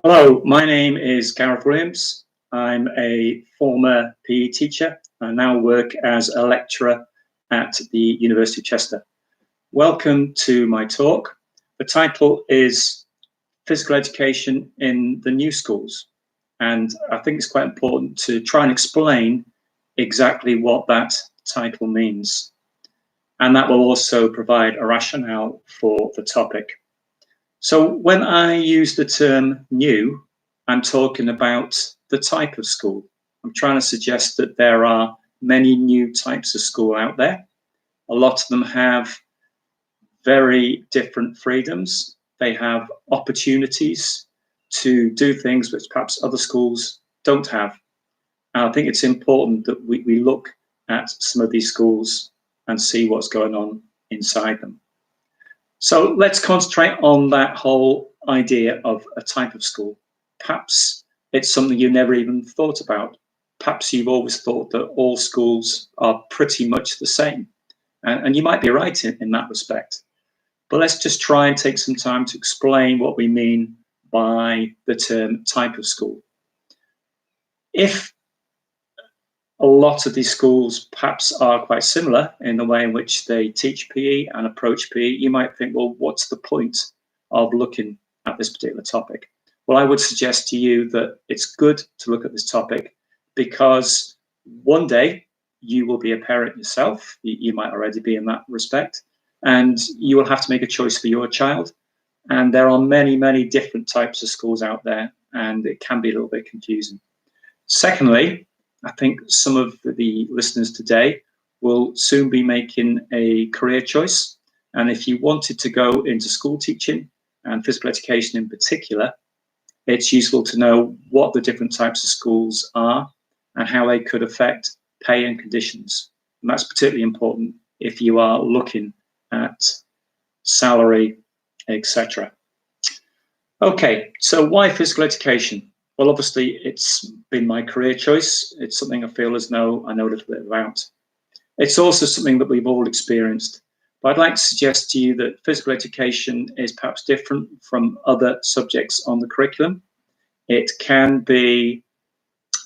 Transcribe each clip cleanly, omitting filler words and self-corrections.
Hello, my name is Gareth Williams. I'm a former PE teacher. I now work as a lecturer at the University of Chester. Welcome to my talk. The title is Physical Education in the New Schools. And I think it's quite important to try and explain exactly what that title means. And that will also provide a rationale for the topic. So when I use the term new, I'm talking about the type of school. I'm trying to suggest that there are many new types of school out there. A lot of them have very different freedoms. They have opportunities to do things which perhaps other schools don't have. And I think it's important that we look at some of these schools and see what's going on inside them. So let's concentrate on that whole idea of a type of school. Perhaps it's something you never even thought about. Perhaps you've always thought that all schools are pretty much the same. And you might be right in that respect. But let's just try and take some time to explain what we mean by the term type of school. If a lot of these schools perhaps are quite similar in the way in which they teach PE and approach PE, you might think, well, what's the point of looking at this particular topic? Well, I would suggest to you that it's good to look at this topic because one day you will be a parent yourself. You might already be in that respect, and you will have to make a choice for your child. And there are many, many different types of schools out there, and it can be a little bit confusing. Secondly, I think some of the listeners today will soon be making a career choice. And if you wanted to go into school teaching and physical education in particular, it's useful to know what the different types of schools are and how they could affect pay and conditions. And that's particularly important if you are looking at salary, etc. Okay, so why physical education? Well, obviously, it's been my career choice. It's something I feel as though I know a little bit about. It's also something that we've all experienced. But I'd like to suggest to you that physical education is perhaps different from other subjects on the curriculum. It can be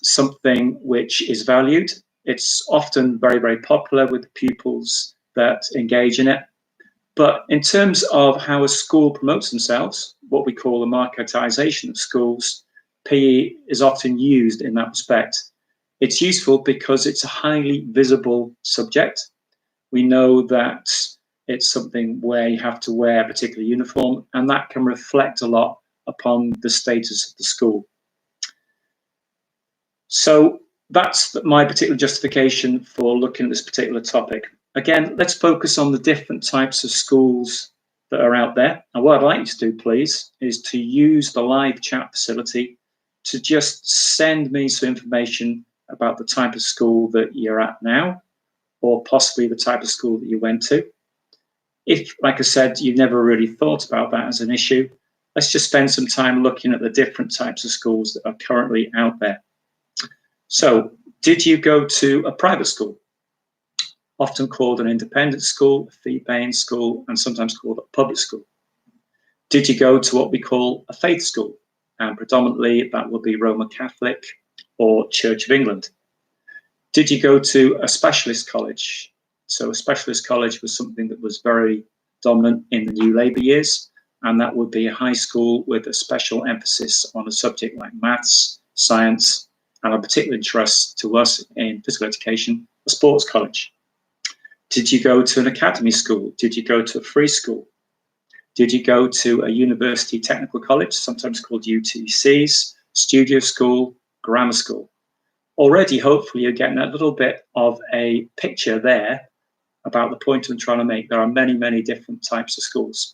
something which is valued. It's often very, very popular with pupils that engage in it. But in terms of how a school promotes themselves, what we call the marketization of schools, PE is often used in that respect. It's useful because it's a highly visible subject. We know that it's something where you have to wear a particular uniform, and that can reflect a lot upon the status of the school. So that's my particular justification for looking at this particular topic. Again, let's focus on the different types of schools that are out there. And what I'd like you to do, please, is to use the live chat facility to just send me some information about the type of school that you're at now, or possibly the type of school that you went to. If, like I said, you've never really thought about that as an issue, let's just spend some time looking at the different types of schools that are currently out there. So, did you go to a private school? Often called an independent school, a fee-paying school, and sometimes called a public school. Did you go to what we call a faith school? And predominantly that would be Roman Catholic or Church of England. Did you go to a specialist college? So a specialist college was something that was very dominant in the New Labour years, and that would be a high school with a special emphasis on a subject like maths, science, and of particular interest to us in physical education, a sports college. Did you go to an academy school? Did you go to a free school? Did you go to a university technical college, sometimes called UTCs, studio school, grammar school? Already, hopefully, you're getting a little bit of a picture there about the point I'm trying to make. There are many, many different types of schools.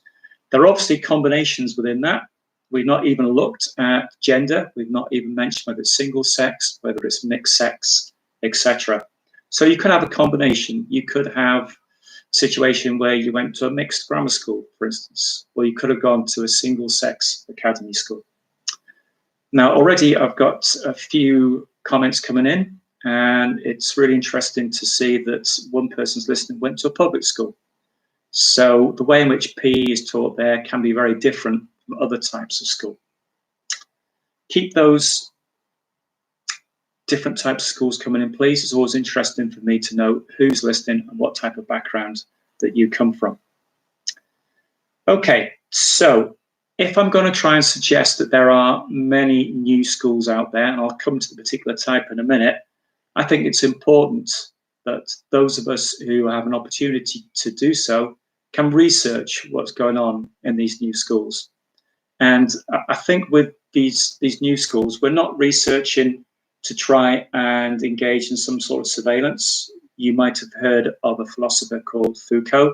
There are obviously combinations within that. We've not even looked at gender. We've not even mentioned whether it's single sex, whether it's mixed sex, etc. So you could have a combination. You could have a situation where you went to a mixed grammar school, for instance, or you could have gone to a single sex academy school. Now, already I've got a few comments coming in, and it's really interesting to see that one person's listening went to a public school. So the way in which PE is taught there can be very different from other types of school. keep those different types of schools coming in, please. It's always interesting for me to know who's listening and what type of background that you come from. Okay, so if I'm going to try and suggest that there are many new schools out there, and I'll come to the particular type in a minute, I think it's important that those of us who have an opportunity to do so can research what's going on in these new schools. And I think with these new schools, we're not researching to try and engage in some sort of surveillance. You might have heard of a philosopher called Foucault,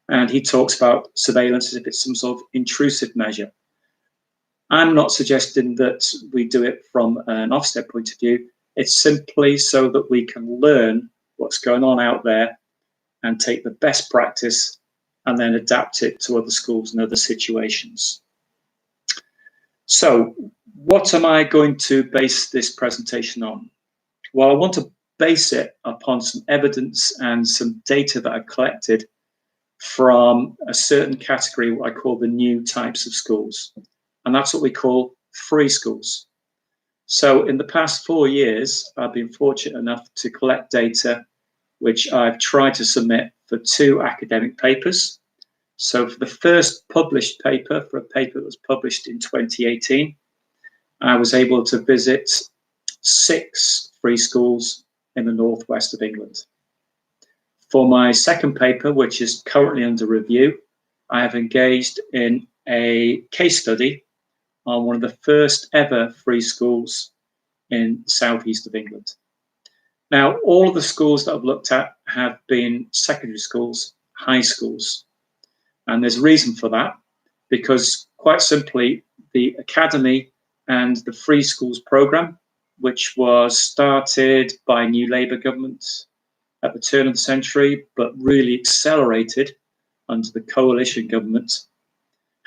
and he talks about surveillance as if it's some sort of intrusive measure. I'm not suggesting that we do it from an Ofsted point of view. It's simply so that we can learn what's going on out there and take the best practice and then adapt it to other schools and other situations. So what am I going to base this presentation on? Well, I want to base it upon some evidence and some data that I've collected from a certain category, what I call the new types of schools. And that's what we call free schools. So in the past 4 years, I've been fortunate enough to collect data, which I've tried to submit for 2 academic papers. So for the first published paper, for a paper that was published in 2018, I was able to visit 6 free schools in the northwest of England. For my second paper, which is currently under review, I have engaged in a case study on one of the first ever free schools in the southeast of England. Now, all of the schools that I've looked at have been secondary schools, high schools. And there's a reason for that, because quite simply, the academy and the free schools programme, which was started by a new Labour government at the turn of the century, but really accelerated under the coalition government,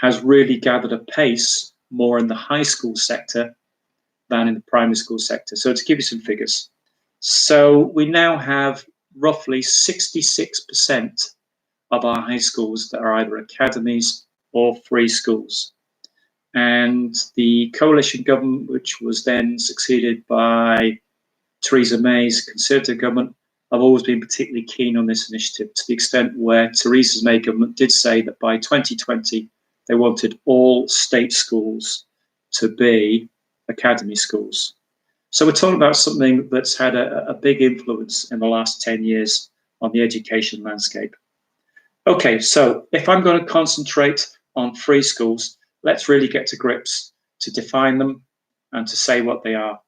has really gathered a pace more in the high school sector than in the primary school sector. So to give you some figures, so we now have roughly 66% of our high schools that are either academies or free schools. And the coalition government, which was then succeeded by Theresa May's Conservative government, have always been particularly keen on this initiative, to the extent where Theresa May government did say that by 2020, they wanted all state schools to be academy schools. So we're talking about something that's had a big influence in the last 10 years on the education landscape. Okay, so if I'm going to concentrate on free schools, let's really get to grips to define them and to say what they are.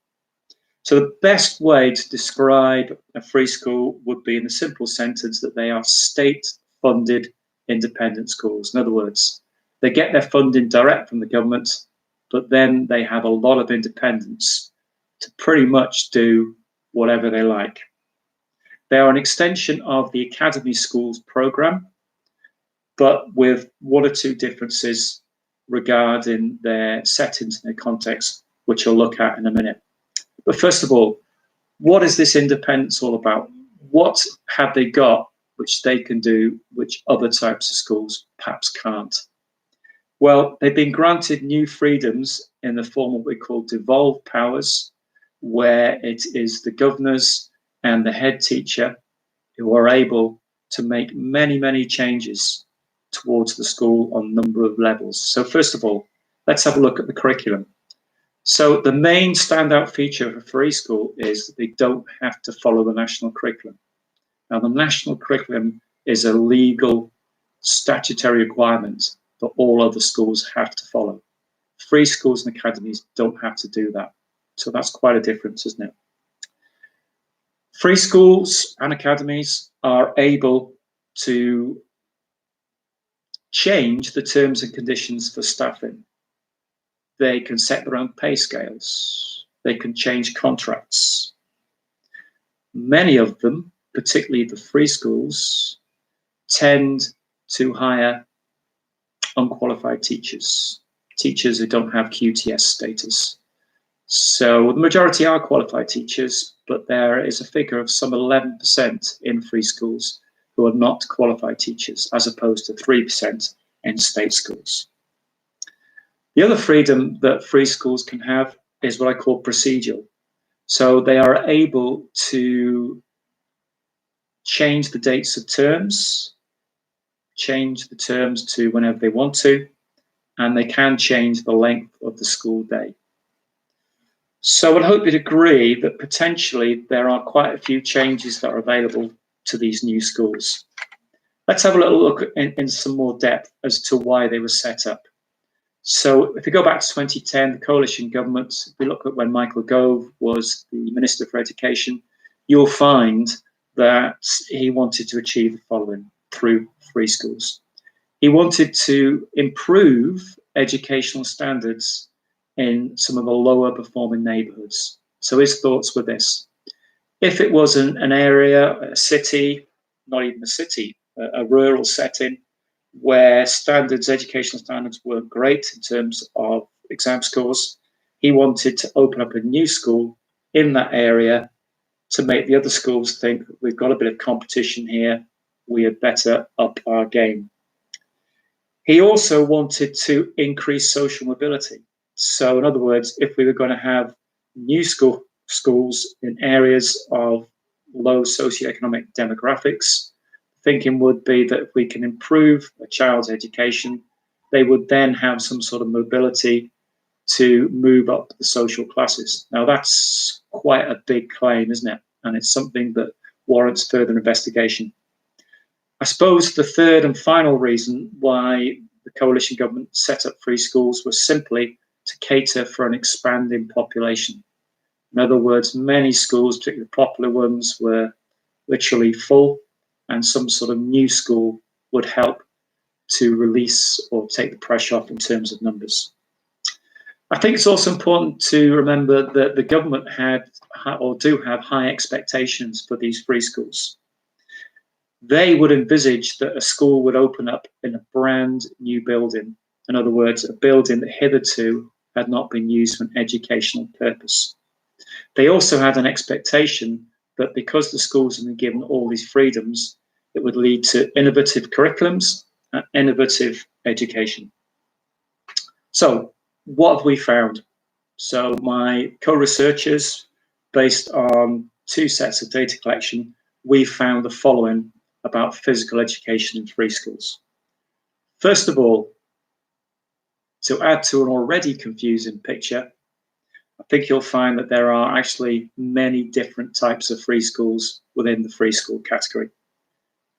So the best way to describe a free school would be in the simple sentence that they are state-funded independent schools. In other words, they get their funding direct from the government, but then they have a lot of independence to pretty much do whatever they like. They are an extension of the academy schools programme, but with 1 or 2 differences regarding their settings and their context, which I'll look at in a minute. But first of all, what is this independence all about? What have they got which they can do, which other types of schools perhaps can't? Well, they've been granted new freedoms in the form of what we call devolved powers, where it is the governors and the head teacher who are able to make many, many changes towards the school on a number of levels. So first of all, let's have a look at the curriculum. So the main standout feature of a free school is that they don't have to follow the national curriculum. Now, the national curriculum is a legal statutory requirement that all other schools have to follow. Free schools and academies don't have to do that. So that's quite a difference, isn't it? Free schools and academies are able to change the terms and conditions for staffing. They can set their own pay scales. They can change contracts. Many of them, particularly the free schools, tend to hire unqualified teachers, teachers who don't have QTS status. So the majority are qualified teachers, but there is a figure of some 11% in free schools who are not qualified teachers, as opposed to 3% in state schools. The other freedom that free schools can have is what I call procedural. So they are able to change the dates of terms, change the terms to whenever they want to, and they can change the length of the school day. So I'd hope you'd agree that potentially there are quite a few changes that are available to these new schools. Let's have a little look in some more depth as to why they were set up. So if we go back to 2010, the coalition government, if we look at when Michael Gove was the Minister for Education, you'll find that he wanted to achieve the following through free schools. He wanted to improve educational standards in some of the lower performing neighbourhoods. So his thoughts were this: if it was an area, a city, not even a city, a rural setting where educational standards weren't great in terms of exam scores, he wanted to open up a new school in that area to make the other schools think we've got a bit of competition here, we had better up our game. He also wanted to increase social mobility. So in other words, if we were going to have new schools in areas of low socioeconomic demographics, thinking would be that if we can improve a child's education, they would then have some sort of mobility to move up the social classes. Now that's quite a big claim, isn't it? And it's something that warrants further investigation. I suppose the third and final reason why the coalition government set up free schools was simply to cater for an expanding population. In other words, many schools, particularly popular ones, were literally full, and some sort of new school would help to release or take the pressure off in terms of numbers. I think it's also important to remember that the government had or do have high expectations for these free schools. They would envisage that a school would open up in a brand new building. In other words, a building that hitherto had not been used for an educational purpose. They also had an expectation that because the schools had been given all these freedoms, it would lead to innovative curriculums and innovative education. So what have we found? So my co-researchers, based on 2 sets of data collection, we found the following about physical education in free schools. First of all, to add to an already confusing picture, I think you'll find that there are actually many different types of free schools within the free school category.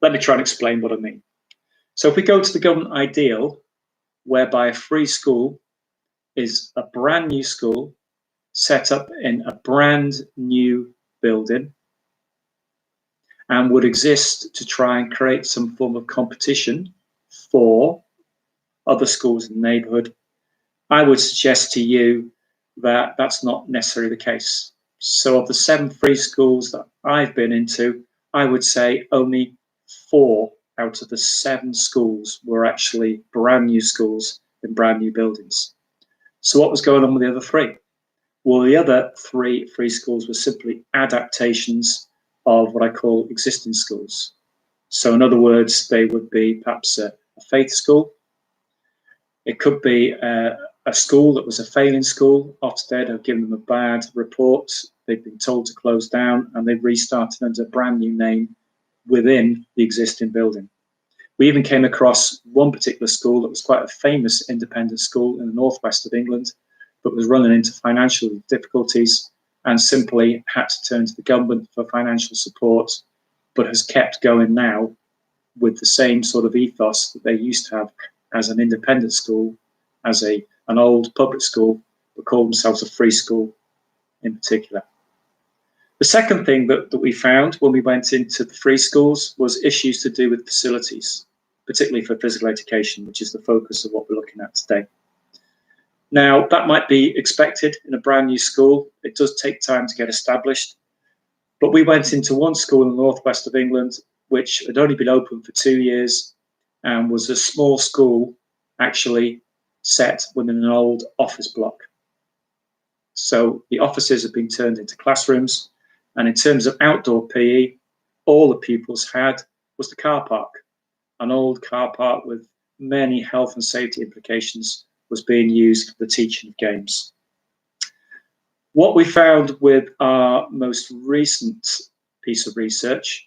Let me try and explain what I mean. So if we go to the government ideal, whereby a free school is a brand new school set up in a brand new building and would exist to try and create some form of competition for other schools in the neighbourhood, I would suggest to you that that's not necessarily the case. So of the 7 free schools that I've been into, I would say only 4 out of the 7 schools were actually brand new schools in brand new buildings. So what was going on with the other 3? Well, the other 3 free schools were simply adaptations of what I call existing schools. So in other words, they would be perhaps a faith school. It could be a school that was a failing school. Ofsted have given them a bad report. They've been told to close down, and they've restarted under a brand new name within the existing building. We even came across one particular school that was quite a famous independent school in the northwest of England, but was running into financial difficulties and simply had to turn to the government for financial support, but has kept going now with the same sort of ethos that they used to have as an independent school, as an old public school, but called themselves a free school in particular. The second thing that we found when we went into the free schools was issues to do with facilities, particularly for physical education, which is the focus of what we're looking at today. Now, that might be expected in a brand new school. It does take time to get established. But we went into one school in the northwest of England, which had only been open for 2 years and was a small school actually set within an old office block. So the offices had been turned into classrooms. And in terms of outdoor PE, all the pupils had was the car park. An old car park with many health and safety implications was being used for the teaching of games. What we found with our most recent piece of research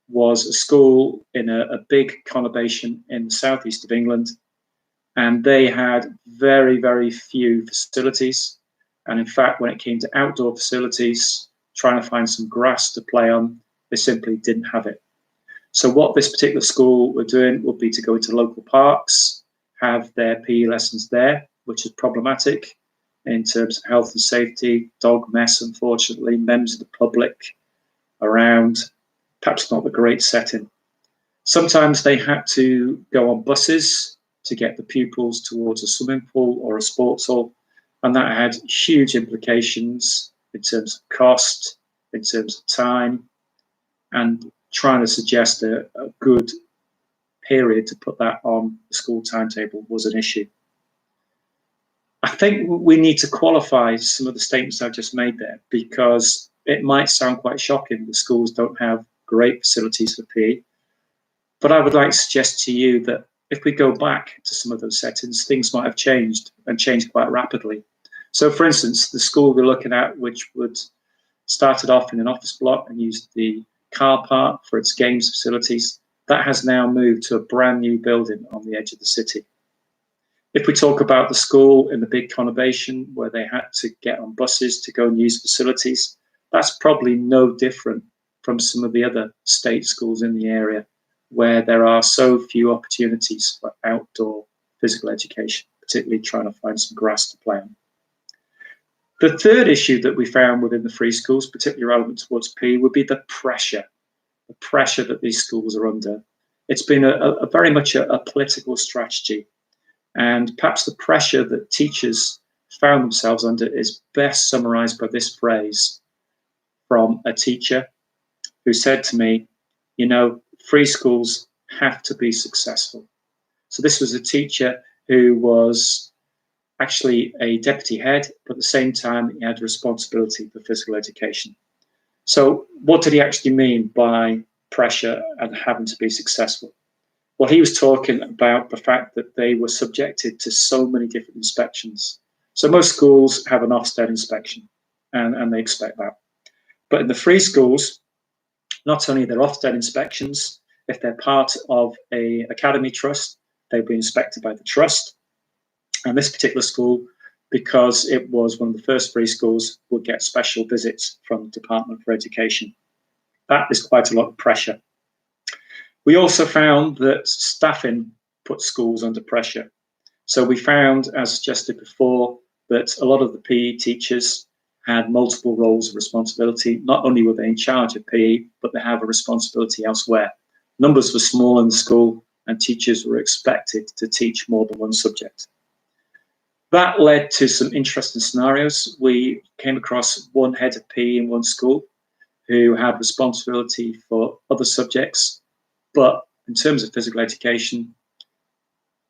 was a school in a big conurbation in the southeast of England, and they had very, very few facilities. And in fact, when it came to outdoor facilities, trying to find some grass to play on, they simply didn't have it. So what this particular school were doing would be to go into local parks, have their PE lessons there, which is problematic in terms of health and safety, dog mess, unfortunately, members of the public around, perhaps not the great setting. Sometimes they had to go on buses to get the pupils towards a swimming pool or a sports hall, and that had huge implications in terms of cost, in terms of time, and trying to suggest a good period to put that on the school timetable was an issue. I think we need to qualify some of the statements I've just made there, because it might sound quite shocking that schools don't have great facilities for PE. But I would like to suggest to you that if we go back to some of those settings, things might have changed and changed quite rapidly. So, for instance, the school we're looking at, which would started off in an office block and used the car park for its games facilities, that has now moved to a brand new building on the edge of the city. If we talk about the school in the big conurbation where they had to get on buses to go and use facilities, that's probably no different from some of the other state schools in the area where there are so few opportunities for outdoor physical education, particularly trying to find some grass to play on. The third issue that we found within the free schools, particularly relevant towards PE, would be the pressure that these schools are under. It's been a very much a political strategy. And perhaps the pressure that teachers found themselves under is best summarized by this phrase from a teacher who said to me, you know, free schools have to be successful. So this was a teacher who was actually a deputy head, but at the same time, he had responsibility for physical education. So what did he actually mean by pressure and having to be successful? Well, he was talking about the fact that they were subjected to so many different inspections. So most schools have an Ofsted inspection, and they expect that. But in the free schools, not only are there Ofsted inspections, if they're part of an academy trust, they'll be inspected by the trust. And this particular school, because it was one of the first free schools, would get special visits from the Department for Education. That is quite a lot of pressure. We also found that staffing put schools under pressure. So we found, as suggested before, that a lot of the PE teachers had multiple roles of responsibility. Not only were they in charge of PE, but they have a responsibility elsewhere. Numbers were small in the school, and teachers were expected to teach more than one subject. That led to some interesting scenarios. We came across one head of PE in one school who had responsibility for other subjects, but in terms of physical education,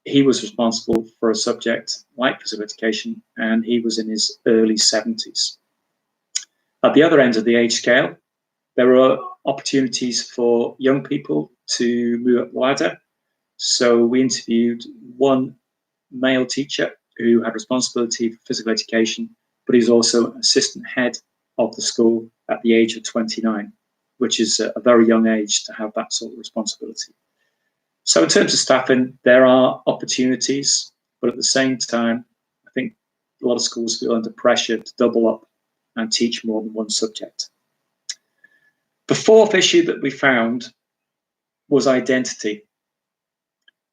he was responsible for a subject like physical education, and he was in his early 70s. At the other end of the age scale, there were opportunities for young people to move up the ladder. So we interviewed one male teacher who had responsibility for physical education, but he's also an assistant head of the school at the age of 29, which is a very young age to have that sort of responsibility. So in terms of staffing, there are opportunities, but at the same time, I think a lot of schools feel under pressure to double up and teach more than one subject. The fourth issue that we found was identity.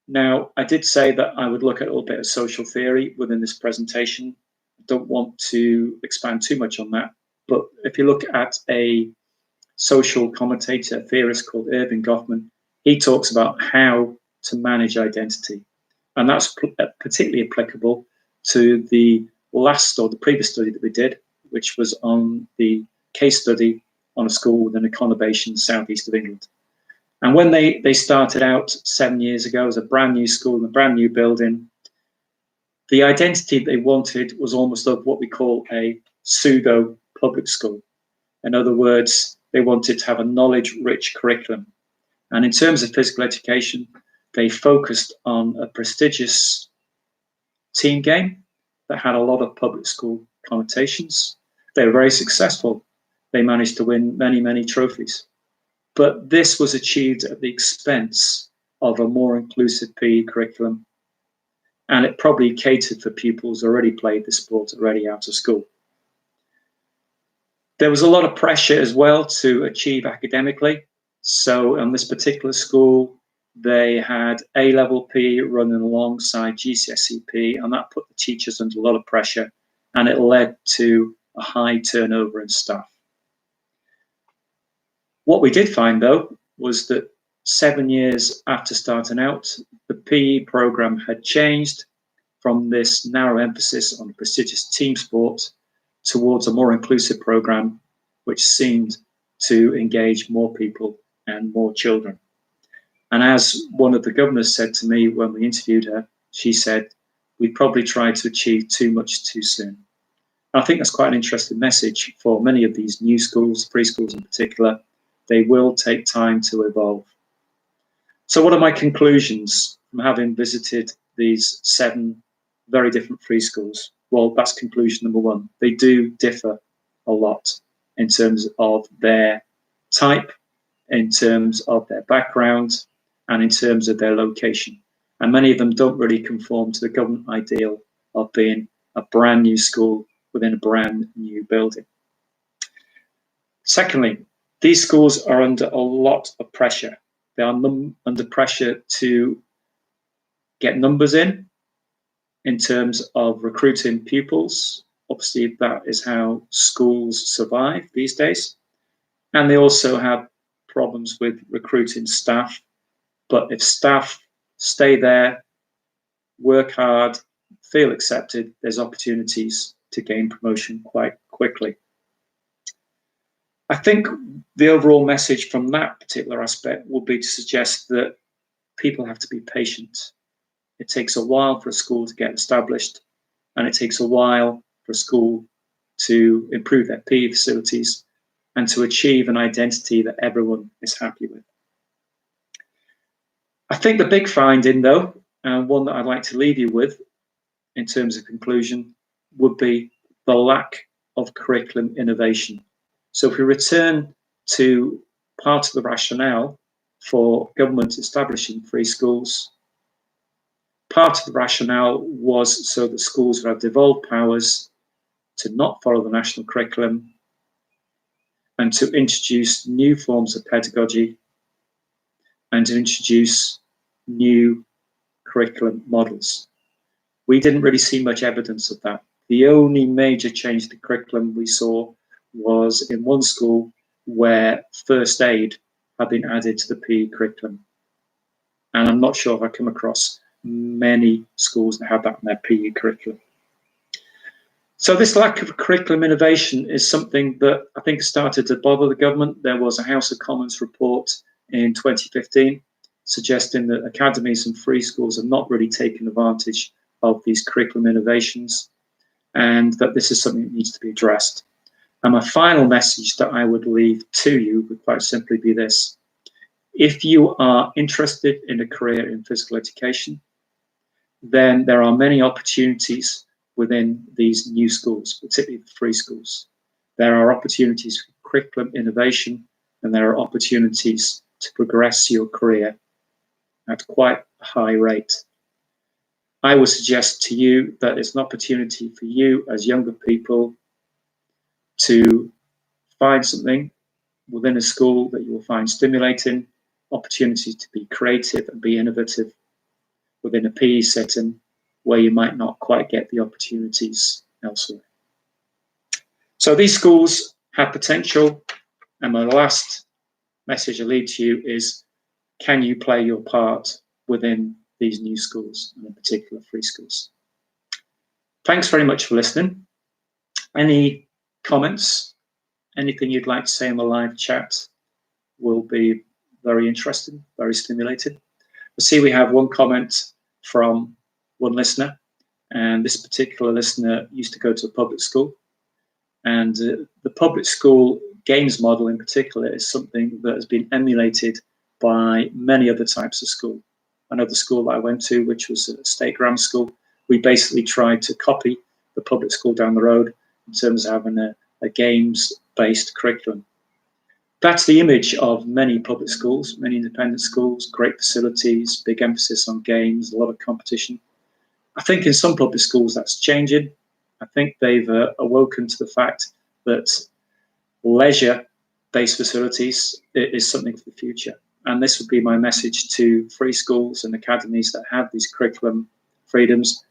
Now, I did say that I would look at a little bit of social theory within this presentation. I don't want to expand too much on that, but if you look at a social commentator, theorist called Goffman, he talks about how to manage identity. And that's particularly applicable to the last or the previous study that we did, which was on the case study on a school within a conurbation southeast of England. And when they started out 7 years ago as a brand new school in a brand new building, the identity they wanted was almost of what we call a pseudo public school. In other words, they wanted to have a knowledge-rich curriculum. And in terms of physical education, they focused on a prestigious team game that had a lot of public school connotations. They were very successful. They managed to win many, many trophies. But this was achieved at the expense of a more inclusive PE curriculum, and it probably catered for pupils who already played the sport already out of school. There was a lot of pressure as well to achieve academically. So in this particular school, they had A-level PE running alongside GCSE PE, and that put the teachers under a lot of pressure, and it led to a high turnover in staff. What we did find, though, was that 7 years after starting out, the PE program had changed from this narrow emphasis on prestigious team sport towards a more inclusive program, which seemed to engage more people and more children. And as one of the governors said to me when we interviewed her, she said, we probably tried to achieve too much too soon. And I think that's quite an interesting message for many of these new schools, preschools in particular. They will take time to evolve. So what are my conclusions from having visited these 7 very different free schools? Well, that's conclusion number 1. They do differ a lot in terms of their type, in terms of their background, and in terms of their location. And many of them don't really conform to the government ideal of being a brand new school within a brand new building. Secondly, these schools are under a lot of pressure. They are under pressure to get numbers in terms of recruiting pupils. Obviously, that is how schools survive these days. And they also have problems with recruiting staff. But if staff stay there, work hard, feel accepted, there's opportunities to gain promotion quite quickly. I think the overall message from that particular aspect would be to suggest that people have to be patient. It takes a while for a school to get established, and it takes a while for a school to improve their PE facilities and to achieve an identity that everyone is happy with. I think the big finding, though, and one that I'd like to leave you with in terms of conclusion, would be the lack of curriculum innovation. So if we return to part of the rationale for government establishing free schools, part of the rationale was so that schools would have devolved powers to not follow the national curriculum and to introduce new forms of pedagogy and to introduce new curriculum models. We didn't really see much evidence of that. The only major change to curriculum we saw was in one school where first aid had been added to the PE curriculum. And I'm not sure if I come across many schools that have that in their PE curriculum. So this lack of curriculum innovation is something that I think started to bother the government. There was a House of Commons report in 2015 suggesting that academies and free schools have not really taken advantage of these curriculum innovations, and that this is something that needs to be addressed. And my final message that I would leave to you would quite simply be this. If you are interested in a career in physical education, then there are many opportunities within these new schools, particularly the free schools. There are opportunities for curriculum innovation, and there are opportunities to progress your career at quite a high rate. I would suggest to you that it's an opportunity for you as younger people to find something within a school that you will find stimulating, opportunities to be creative and be innovative within a PE setting where you might not quite get the opportunities elsewhere. So these schools have potential, and my last message I leave to you is, can you play your part within these new schools, and in particular free schools? Thanks very much for listening. Any comments, anything you'd like to say in the live chat will be very interesting, very stimulating. I see we have one comment from one listener, and this particular listener used to go to a public school, and the public school games model in particular is something that has been emulated by many other types of school. I know the school that I went to, which was a state grammar school, we basically tried to copy the public school down the road in terms of having a a games-based curriculum. That's the image of many public schools, many independent schools, great facilities, big emphasis on games, a lot of competition. I think in some public schools that's changing. I think they've awoken to the fact that leisure-based facilities is something for the future. And this would be my message to free schools and academies that have these curriculum freedoms,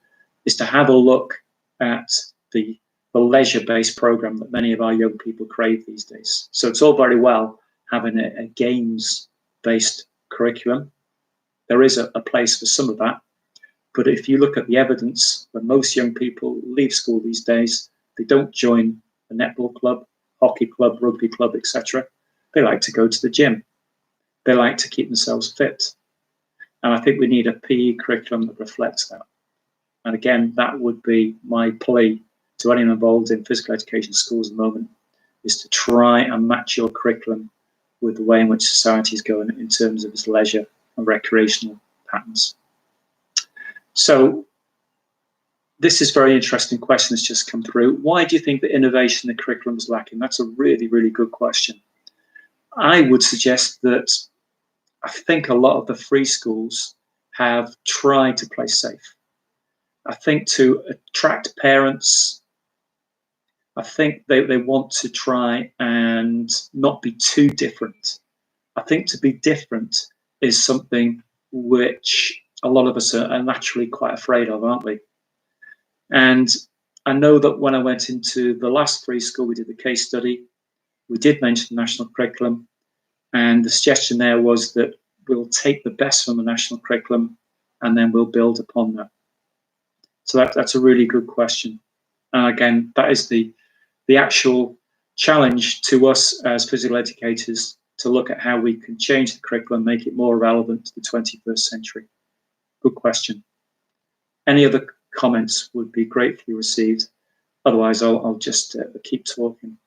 is to have a look at the leisure-based program that many of our young people crave these days. So it's all very well having a games-based curriculum. There is a place for some of that. But if you look at the evidence, when most young people leave school these days, they don't join a netball club, hockey club, rugby club, etc. They like to go to the gym. They like to keep themselves fit. And I think we need a PE curriculum that reflects that. And again, that would be my plea to anyone involved in physical education schools at the moment, is to try and match your curriculum with the way in which society is going in terms of its leisure and recreational patterns. So this is a very interesting question that's just come through. Why do you think that innovation in the curriculum is lacking? That's a really, really good question. I would suggest that I think a lot of the free schools have tried to play safe. I think to attract parents, I think they want to try and not be too different. I think to be different is something which a lot of us are naturally quite afraid of, aren't we? And I know that when I went into the last free school, we did the case study, we did mention the national curriculum, and the suggestion there was that we'll take the best from the national curriculum and then we'll build upon that. So that's a really good question. And again, that is the actual challenge to us as physical educators, to look at how we can change the curriculum, make it more relevant to the 21st century. Good question. Any other comments would be gratefully received. Otherwise, I'll just keep talking.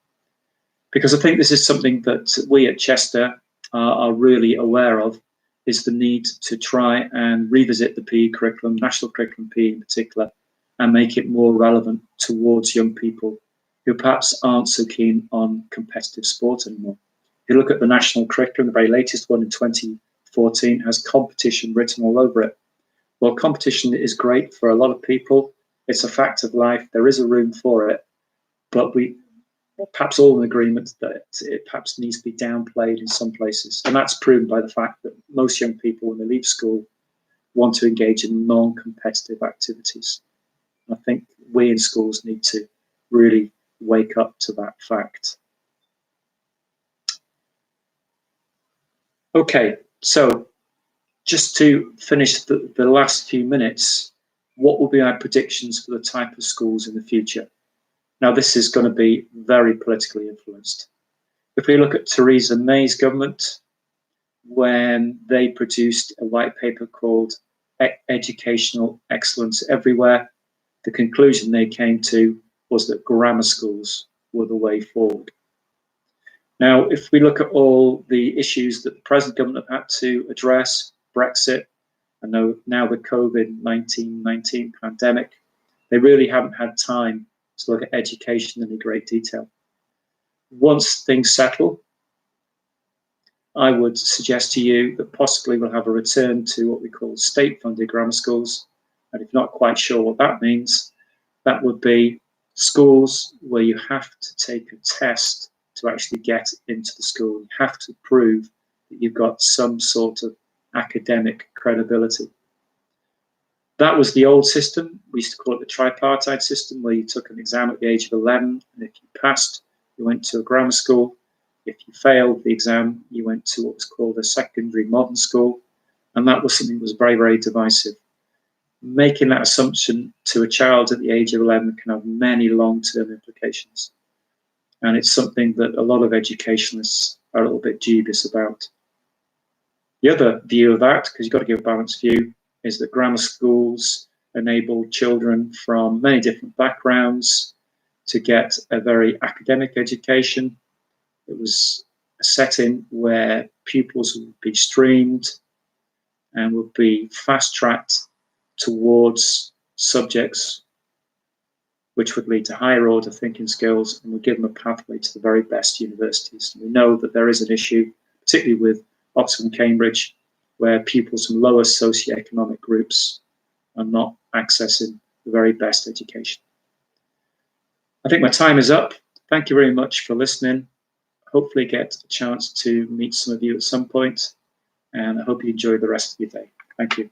Because I think this is something that we at Chester are really aware of, is the need to try and revisit the PE curriculum, national curriculum PE in particular, and make it more relevant towards young people who perhaps aren't so keen on competitive sport anymore. If you look at the national curriculum, the very latest one in 2014 has competition written all over it. Well, competition is great for a lot of people. It's a fact of life. There is a room for it, but we perhaps all in agreement that it perhaps needs to be downplayed in some places. And that's proven by the fact that most young people, when they leave school, want to engage in non-competitive activities. I think we in schools need to really wake up to that fact. Okay, so just to finish the last few minutes, what will be our predictions for the type of schools in the future? Now, this is going to be very politically influenced. If we look at Theresa May's government, when they produced a white paper called Educational Excellence Everywhere, the conclusion they came to was that grammar schools were the way forward. Now, if we look at all the issues that the present government have had to address, Brexit, and now the COVID-19 pandemic, they really haven't had time to look at education in great detail. Once things settle, I would suggest to you that possibly we'll have a return to what we call state-funded grammar schools. And if you're not quite sure what that means, that would be schools where you have to take a test to actually get into the school. You have to prove that you've got some sort of academic credibility. That was the old system. We used to call it the tripartite system, where you took an exam at the age of 11, and if you passed, you went to a grammar school. If you failed the exam, you went to what was called a secondary modern school, and that was something that was very, very divisive. Making that assumption to a child at the age of 11 can have many long-term implications, and it's something that a lot of educationalists are a little bit dubious about. The other view of that, because you've got to give a balanced view, is that grammar schools enable children from many different backgrounds to get a very academic education. It was a setting where pupils would be streamed and would be fast-tracked towards subjects which would lead to higher order thinking skills and would give them a pathway to the very best universities. We know that there is an issue, particularly with Oxford and Cambridge, where pupils from lower socioeconomic groups are not accessing the very best education. I think my time is up. Thank you very much for listening. Hopefully get a chance to meet some of you at some point, and I hope you enjoy the rest of your day. Thank you.